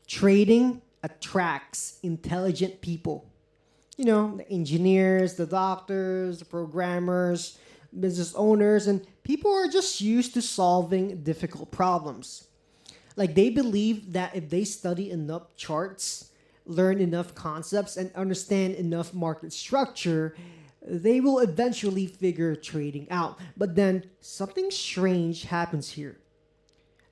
Trading attracts intelligent people. The engineers, the doctors, the programmers, business owners, and people are just used to solving difficult problems. Like they believe that if they study enough charts, learn enough concepts, and understand enough market structure, they will eventually figure trading out. But then something strange happens here.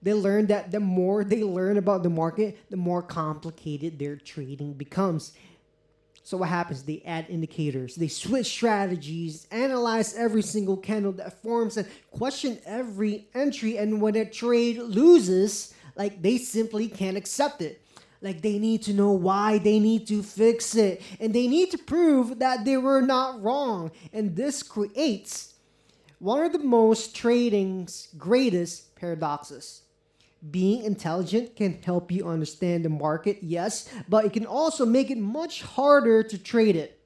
They learn that the more they learn about the market, the more complicated their trading becomes. So what happens? They add indicators, they switch strategies, analyze every single candle that forms, and question every entry. And when a trade loses, like they simply can't accept it. Like they need to know why, they need to fix it, and they need to prove that they were not wrong. And this creates one of the most trading's greatest paradoxes. Being intelligent can help you understand the market, yes, but it can also make it much harder to trade it.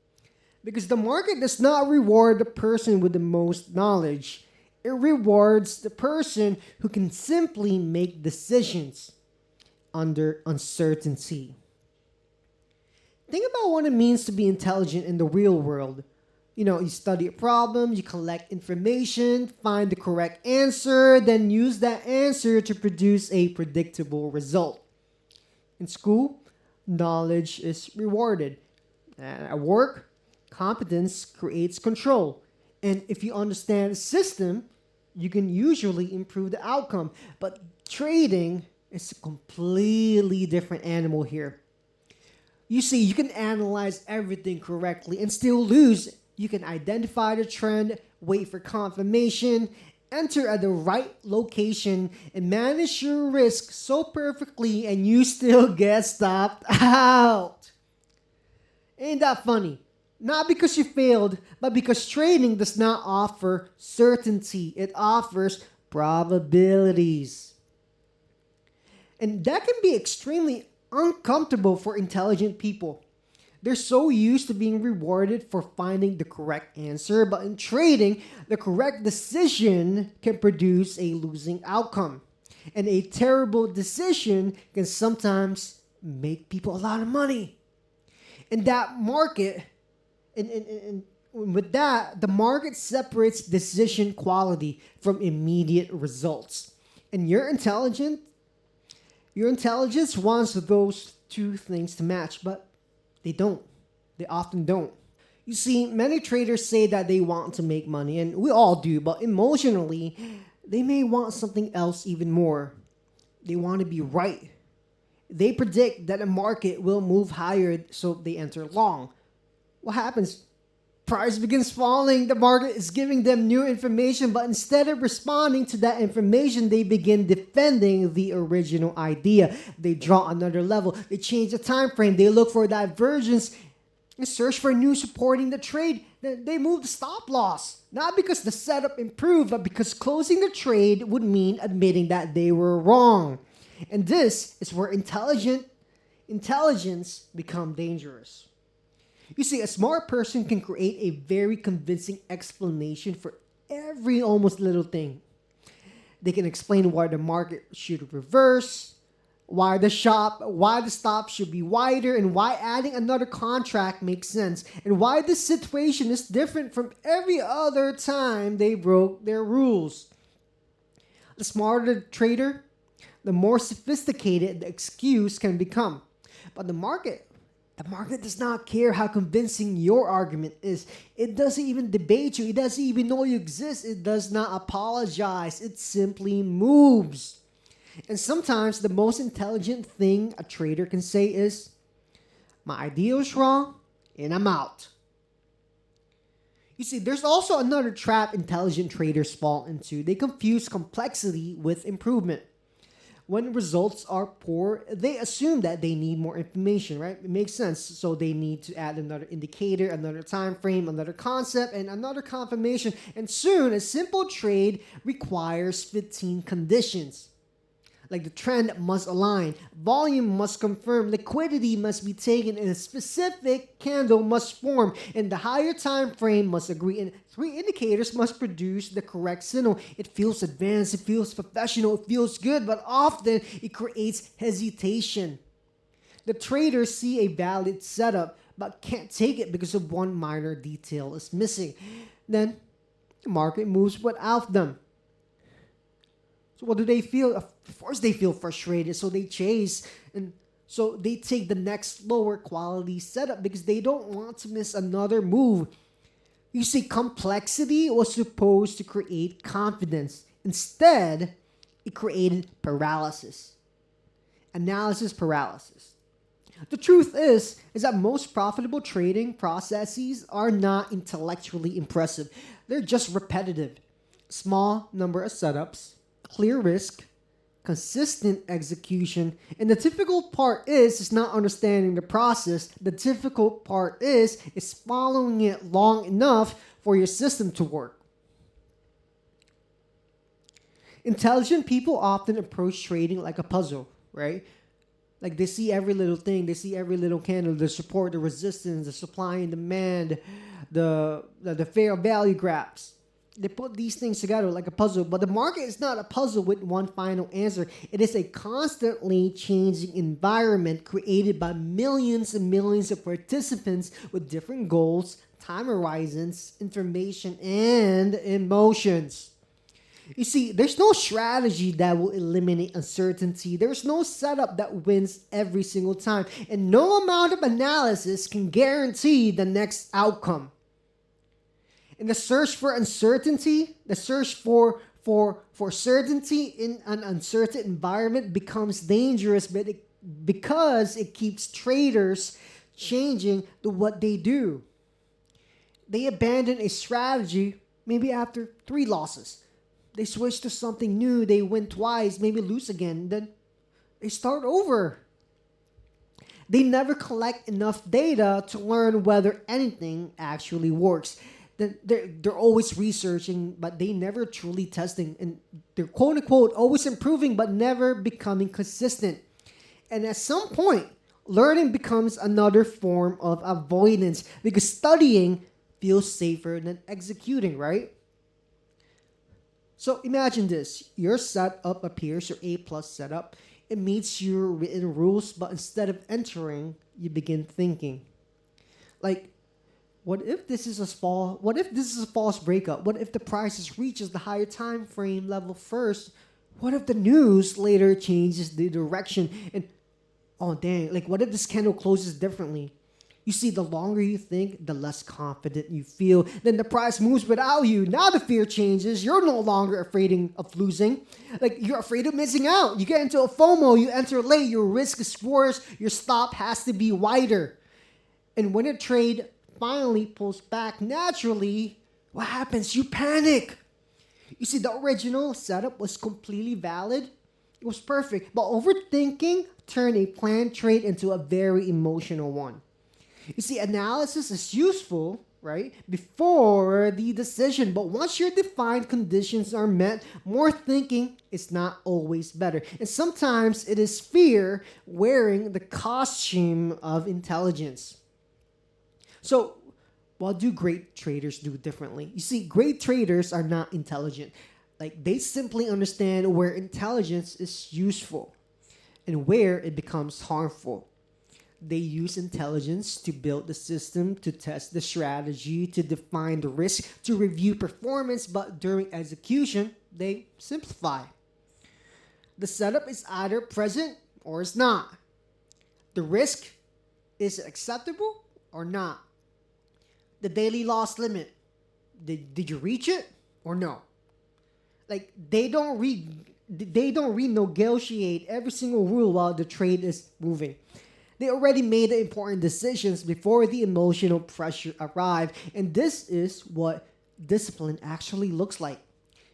Because the market does not reward the person with the most knowledge, it rewards the person who can simply make decisions under uncertainty. Think about what it means to be intelligent in the real world. You study a problem, you collect information, find the correct answer, then use that answer to produce a predictable result. In school, knowledge is rewarded. And at work, competence creates control. And if you understand the system, you can usually improve the outcome. But trading is a completely different animal here. You see, you can analyze everything correctly and still lose. You can identify the trend, wait for confirmation, enter at the right location, and manage your risk so perfectly, and you still get stopped out. Ain't that funny? Not because you failed, but because trading does not offer certainty, it offers probabilities. And that can be extremely uncomfortable for intelligent people. They're so used to being rewarded for finding the correct answer, but in trading, the correct decision can produce a losing outcome. And a terrible decision can sometimes make people a lot of money. And that market, and with that, the market separates decision quality from immediate results. And your intelligence wants those two things to match, but they don't. They often don't. You see, many traders say that they want to make money, and we all do, but emotionally, they may want something else even more. They want to be right. They predict that a market will move higher, so they enter long. What happens? Price begins falling. The market is giving them new information, but instead of responding to that information, they begin defending the original idea. They draw another level. They change the time frame. They look for divergence and search for new supporting the trade. They move the stop loss. Not because the setup improved, but because closing the trade would mean admitting that they were wrong. And this is where intelligence become dangerous. You see, a smart person can create a very convincing explanation for every almost little thing. They can explain why the market should reverse, why the stop should be wider, and why adding another contract makes sense, and why this situation is different from every other time they broke their rules. The smarter the trader, the more sophisticated the excuse can become. But the market does not care how convincing your argument is. It doesn't even debate you. It doesn't even know you exist. It does not apologize. It simply moves. And sometimes the most intelligent thing a trader can say is, my idea is wrong and I'm out. You see, there's also another trap intelligent traders fall into. They confuse complexity with improvement. When results are poor, they assume that they need more information, right? It makes sense. So they need to add another indicator, another time frame, another concept, and another confirmation. And soon, a simple trade requires 15 conditions. Like the trend must align, volume must confirm, liquidity must be taken, and a specific candle must form, and the higher time frame must agree, and 3 indicators must produce the correct signal. It feels advanced, it feels professional, it feels good, but often it creates hesitation. The traders see a valid setup but can't take it because of one minor detail is missing. Then the market moves without them. So what do they feel? Of course they feel frustrated, so they chase, and so they take the next lower quality setup because they don't want to miss another move. You see, complexity was supposed to create confidence. Instead, it created paralysis. Analysis paralysis. The truth is that most profitable trading processes are not intellectually impressive. They're just repetitive. Small number of setups, clear risk, consistent execution, and the difficult part is not understanding the process. The difficult part is following it long enough for your system to work. Intelligent people often approach trading like a puzzle, right? Like they see every little thing, they see every little candle, the support, the resistance, the supply and demand, the fair value graphs. They put these things together like a puzzle, but the market is not a puzzle with one final answer. It is a constantly changing environment created by millions and millions of participants with different goals, time horizons, information, and emotions. You see, there's no strategy that will eliminate uncertainty. There's no setup that wins every single time. And no amount of analysis can guarantee the next outcome. In the search for uncertainty, the search for certainty in an uncertain environment becomes dangerous because it keeps traders changing what they do. They abandon a strategy maybe after 3 losses. They switch to something new, they win twice, maybe lose again, then they start over. They never collect enough data to learn whether anything actually works. They're always researching, but they never truly testing. And they're quote unquote always improving, but never becoming consistent. And at some point, learning becomes another form of avoidance because studying feels safer than executing, right? So imagine this. Your setup appears, your A plus setup. It meets your written rules, but instead of entering, you begin thinking. Like, what if this is a false breakup? What if the price reaches the higher time frame level first? What if the news later changes the direction? And oh dang, like what if this candle closes differently? You see, the longer you think, the less confident you feel. Then the price moves without you. Now the fear changes. You're no longer afraid of losing. Like you're afraid of missing out. You get into a FOMO. You enter late. Your risk is worse. Your stop has to be wider. And when a trade finally pulls back naturally, what happens? You panic. You see, the original setup was completely valid. It was perfect. But overthinking turned a planned trade into a very emotional one. You see, analysis is useful, right, before the decision. But once your defined conditions are met, more thinking is not always better. And sometimes it is fear wearing the costume of intelligence. So, what do great traders do differently? You see, great traders are not intelligent. Like, they simply understand where intelligence is useful and where it becomes harmful. They use intelligence to build the system, to test the strategy, to define the risk, to review performance, but during execution, they simplify. The setup is either present or it's not. The risk is acceptable or not. The daily loss limit, did you reach it or no? Like they don't renegotiate every single rule while the trade is moving. They already made the important decisions before the emotional pressure arrived, and this is what discipline actually looks like.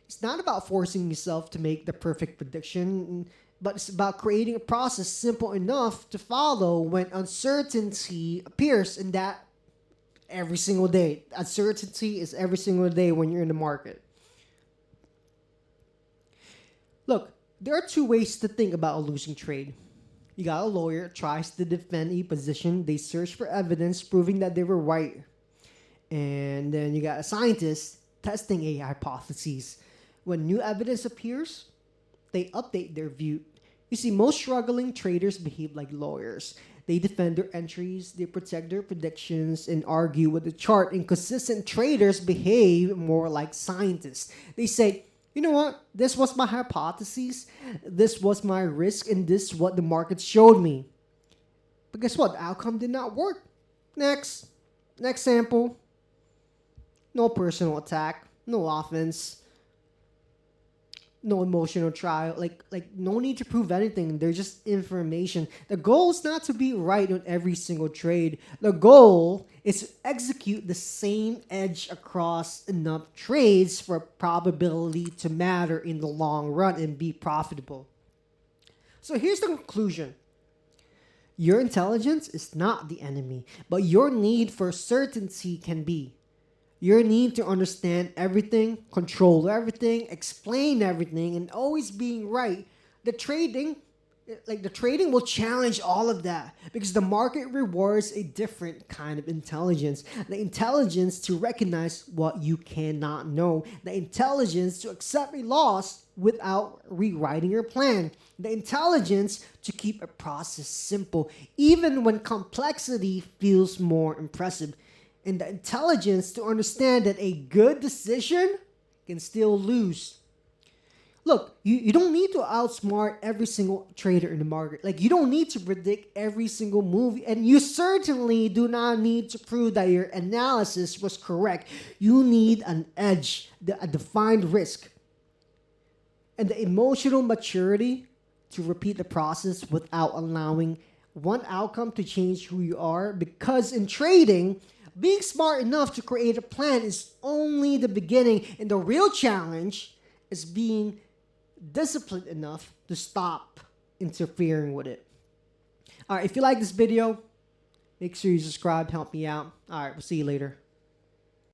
It's not about forcing yourself to make the perfect prediction, but it's about creating a process simple enough to follow when uncertainty appears, and that every single day. Uncertainty is every single day when you're in the market. Look, there are 2 ways to think about a losing trade. You got a lawyer tries to defend a position. They search for evidence proving that they were right. And then you got a scientist testing a hypothesis. When new evidence appears, they update their view. You see, most struggling traders behave like lawyers. They defend their entries, they protect their predictions, and argue with the chart. Inconsistent traders behave more like scientists. They say, you know what? This was my hypothesis, this was my risk, and this is what the market showed me. But guess what? The outcome did not work. Next. Next sample. No personal attack. No offense. No emotional trial. Like no need to prove anything. They're just information. The goal is not to be right on every single trade. The goal is to execute the same edge across enough trades for probability to matter in the long run and be profitable. So here's the conclusion. Your intelligence is not the enemy, but your need for certainty can be. Your need to understand everything, control everything, explain everything, and always being right. The trading will challenge all of that because the market rewards a different kind of intelligence. The intelligence to recognize what you cannot know. The intelligence to accept a loss without rewriting your plan. The intelligence to keep a process simple, even when complexity feels more impressive. And the intelligence to understand that a good decision can still lose. Look, you don't need to outsmart every single trader in the market. Like, you don't need to predict every single move. And you certainly do not need to prove that your analysis was correct. You need an edge, a defined risk, and the emotional maturity to repeat the process without allowing one outcome to change who you are. Because in trading, being smart enough to create a plan is only the beginning, and the real challenge is being disciplined enough to stop interfering with it. All right, if you like this video, make sure you subscribe, help me out. All right, we'll see you later.